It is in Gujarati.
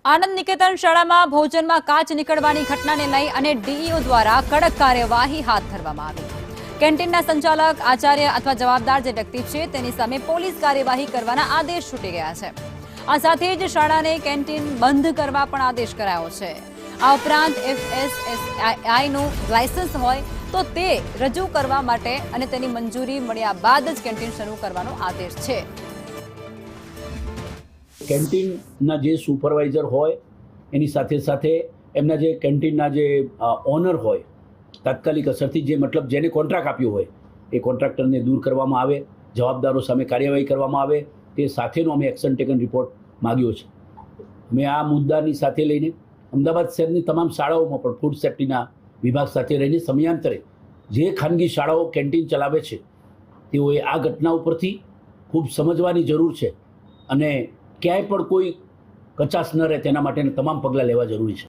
આનંદ નિકેતન શાળામાં ભોજનમાં કાચ નીકળવાની ઘટનાને લઈ અને ડીઈઓ દ્વારા કડક કાર્યવાહી હાથ ધરવામાં આવી। કેન્ટીનના સંચાલક, આચાર્ય અથવા જવાબદાર જે વ્યક્તિ છે તેની સામે પોલીસ કાર્યવાહી કરવાના આદેશ છૂટી ગયા છે। આ સાથે જ શાળાને કેન્ટીન બંધ કરવા પણ આદેશ કરાયો છે। આ ઉપરાંત એફએસએસઆઈનું લાયસન્સ હોય તો તે રજૂ કરવા માટે અને તેની મંજૂરી મળ્યા બાદ જ કેન્ટીન શરૂ કરવાનો આદેશ છે। કેન્ટીનના જે સુપરવાઇઝર હોય એની સાથે સાથે એમના જે કેન્ટીનના જે ઓનર હોય તાત્કાલિક અસરથી જે મતલબ જેને કોન્ટ્રાક્ટ આપ્યો હોય એ કોન્ટ્રાક્ટરને દૂર કરવામાં આવે, જવાબદારો સામે કાર્યવાહી કરવામાં આવે, તે સાથેનો અમે એક્શન ટેકન રિપોર્ટ માગ્યો છે। મેં આ મુદ્દાની સાથે લઈને અમદાવાદ શહેરની તમામ શાળાઓમાં પણ ફૂડ સેફ્ટીના વિભાગ સાથે રહીને સમયાંતરે જે ખાનગી શાળાઓ કેન્ટીન ચલાવે છે તેઓએ આ ઘટના ઉપરથી ખૂબ સમજવાની જરૂર છે અને ક્યાંય પણ કોઈ કચાશ ન રહે તેના માટેના તમામ પગલાં લેવા જરૂરી છે।